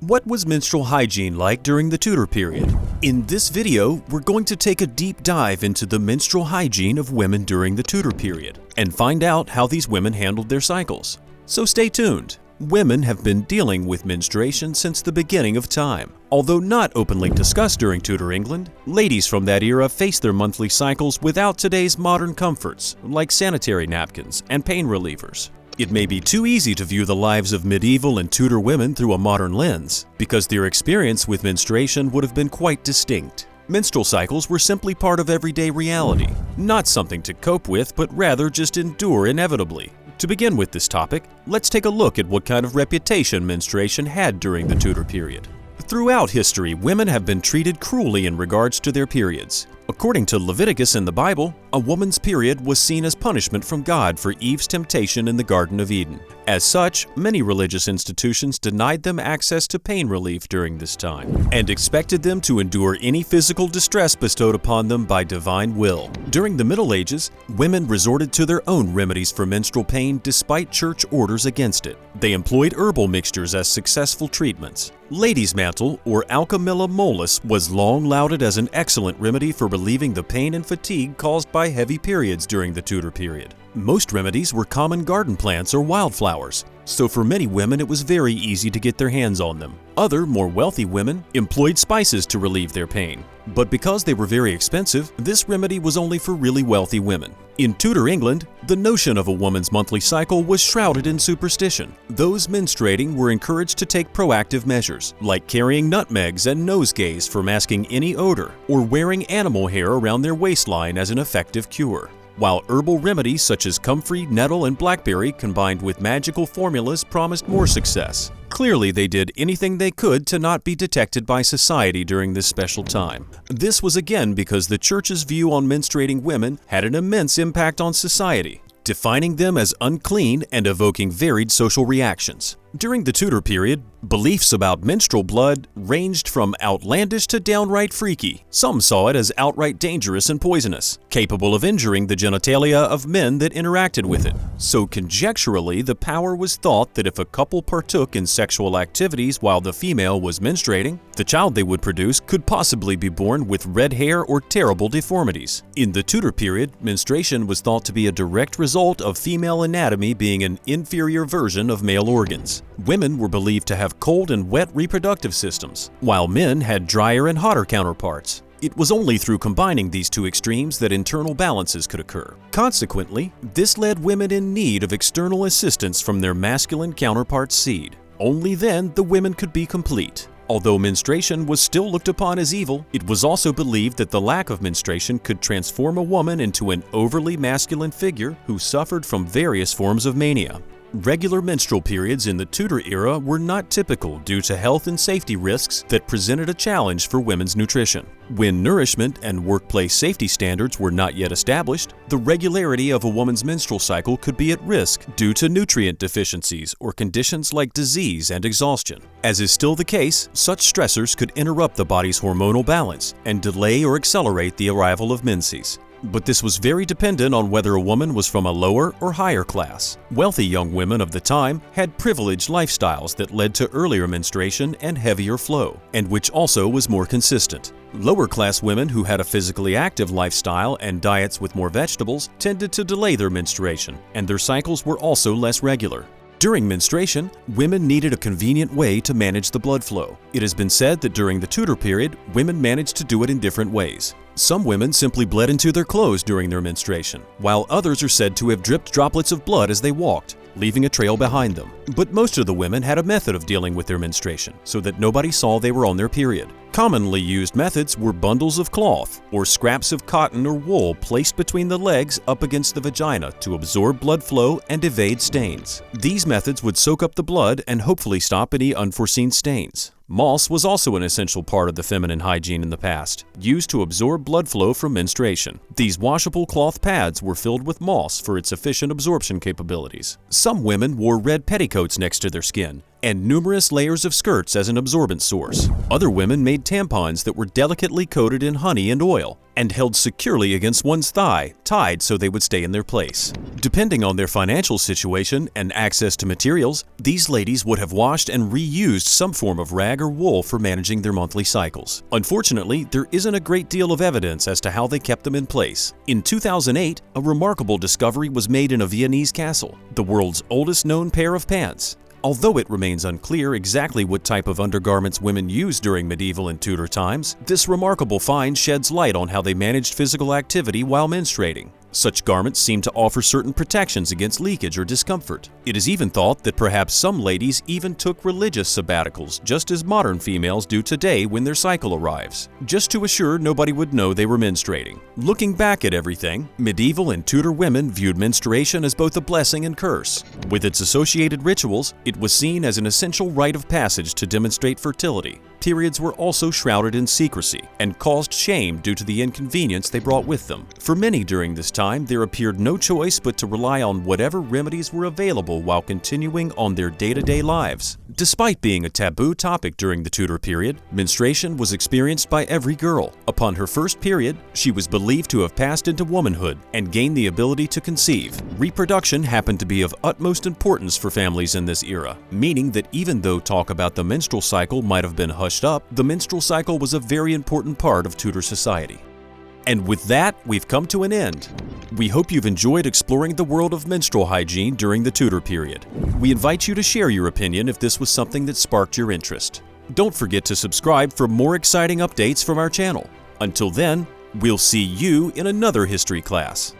What was menstrual hygiene like during the Tudor period? In this video, we're going to take a deep dive into the menstrual hygiene of women during the Tudor period and find out how these women handled their cycles. So stay tuned. Women have been dealing with menstruation since the beginning of time. Although not openly discussed during Tudor England, ladies from that era faced their monthly cycles without today's modern comforts like sanitary napkins and pain relievers. It may be too easy to view the lives of medieval and Tudor women through a modern lens, because their experience with menstruation would have been quite distinct. Menstrual cycles were simply part of everyday reality, not something to cope with, but rather just endure inevitably. To begin with this topic, let's take a look at what kind of reputation menstruation had during the Tudor period. Throughout history, women have been treated cruelly in regards to their periods. According to Leviticus in the Bible, a woman's period was seen as punishment from God for Eve's temptation in the Garden of Eden. As such, many religious institutions denied them access to pain relief during this time and expected them to endure any physical distress bestowed upon them by divine will. During the Middle Ages, women resorted to their own remedies for menstrual pain despite church orders against it. They employed herbal mixtures as successful treatments. Lady's mantle, or Alchemilla mollis, was long lauded as an excellent remedy for relieving the pain and fatigue caused by heavy periods during the Tudor period. Most remedies were common garden plants or wildflowers, so for many women it was very easy to get their hands on them. Other, more wealthy women employed spices to relieve their pain. But because they were very expensive, this remedy was only for really wealthy women. In Tudor England, the notion of a woman's monthly cycle was shrouded in superstition. Those menstruating were encouraged to take proactive measures, like carrying nutmegs and nosegays for masking any odor, or wearing animal hair around their waistline as an effective cure. While herbal remedies such as comfrey, nettle, and blackberry combined with magical formulas promised more success. Clearly, they did anything they could to not be detected by society during this special time. This was again because the Church's view on menstruating women had an immense impact on society, defining them as unclean and evoking varied social reactions. During the Tudor period, beliefs about menstrual blood ranged from outlandish to downright freaky. Some saw it as outright dangerous and poisonous, capable of injuring the genitalia of men that interacted with it. So conjecturally, the power was thought that if a couple partook in sexual activities while the female was menstruating, the child they would produce could possibly be born with red hair or terrible deformities. In the Tudor period, menstruation was thought to be a direct result of female anatomy being an inferior version of male organs. Women were believed to have cold and wet reproductive systems, while men had drier and hotter counterparts. It was only through combining these two extremes that internal balances could occur. Consequently, this led women in need of external assistance from their masculine counterpart's seed. Only then the women could be complete. Although menstruation was still looked upon as evil, it was also believed that the lack of menstruation could transform a woman into an overly masculine figure who suffered from various forms of mania. Regular menstrual periods in the Tudor era were not typical due to health and safety risks that presented a challenge for women's nutrition. When nourishment and workplace safety standards were not yet established, the regularity of a woman's menstrual cycle could be at risk due to nutrient deficiencies or conditions like disease and exhaustion. As is still the case, such stressors could interrupt the body's hormonal balance and delay or accelerate the arrival of menses. But this was very dependent on whether a woman was from a lower or higher class. Wealthy young women of the time had privileged lifestyles that led to earlier menstruation and heavier flow, and which also was more consistent. Lower-class women who had a physically active lifestyle and diets with more vegetables tended to delay their menstruation, and their cycles were also less regular. During menstruation, women needed a convenient way to manage the blood flow. It has been said that during the Tudor period, women managed to do it in different ways. Some women simply bled into their clothes during their menstruation, while others are said to have dripped droplets of blood as they walked, leaving a trail behind them. But most of the women had a method of dealing with their menstruation, so that nobody saw they were on their period. Commonly used methods were bundles of cloth or scraps of cotton or wool placed between the legs up against the vagina to absorb blood flow and evade stains. These methods would soak up the blood and hopefully stop any unforeseen stains. Moss was also an essential part of the feminine hygiene in the past, used to absorb blood flow from menstruation. These washable cloth pads were filled with moss for its efficient absorption capabilities. Some women wore red petticoats next to their skin, and numerous layers of skirts as an absorbent source. Other women made tampons that were delicately coated in honey and oil, and held securely against one's thigh, tied so they would stay in their place. Depending on their financial situation and access to materials, these ladies would have washed and reused some form of rag or wool for managing their monthly cycles. Unfortunately, there isn't a great deal of evidence as to how they kept them in place. In 2008, a remarkable discovery was made in a Viennese castle, the world's oldest known pair of pants. Although it remains unclear exactly what type of undergarments women used during medieval and Tudor times, this remarkable find sheds light on how they managed physical activity while menstruating. Such garments seem to offer certain protections against leakage or discomfort. It is even thought that perhaps some ladies even took religious sabbaticals, just as modern females do today when their cycle arrives, just to assure nobody would know they were menstruating. Looking back at everything, medieval and Tudor women viewed menstruation as both a blessing and curse. With its associated rituals, it was seen as an essential rite of passage to demonstrate fertility. Periods were also shrouded in secrecy and caused shame due to the inconvenience they brought with them. For many during this time, there appeared no choice but to rely on whatever remedies were available while continuing on their day-to-day lives. Despite being a taboo topic during the Tudor period, menstruation was experienced by every girl. Upon her first period, she was believed to have passed into womanhood and gained the ability to conceive. Reproduction happened to be of utmost importance for families in this era, meaning that even though talk about the menstrual cycle might have been hushed up, the menstrual cycle was a very important part of Tudor society. And with that, we've come to an end. We hope you've enjoyed exploring the world of menstrual hygiene during the Tudor period. We invite you to share your opinion if this was something that sparked your interest. Don't forget to subscribe for more exciting updates from our channel. Until then, we'll see you in another history class.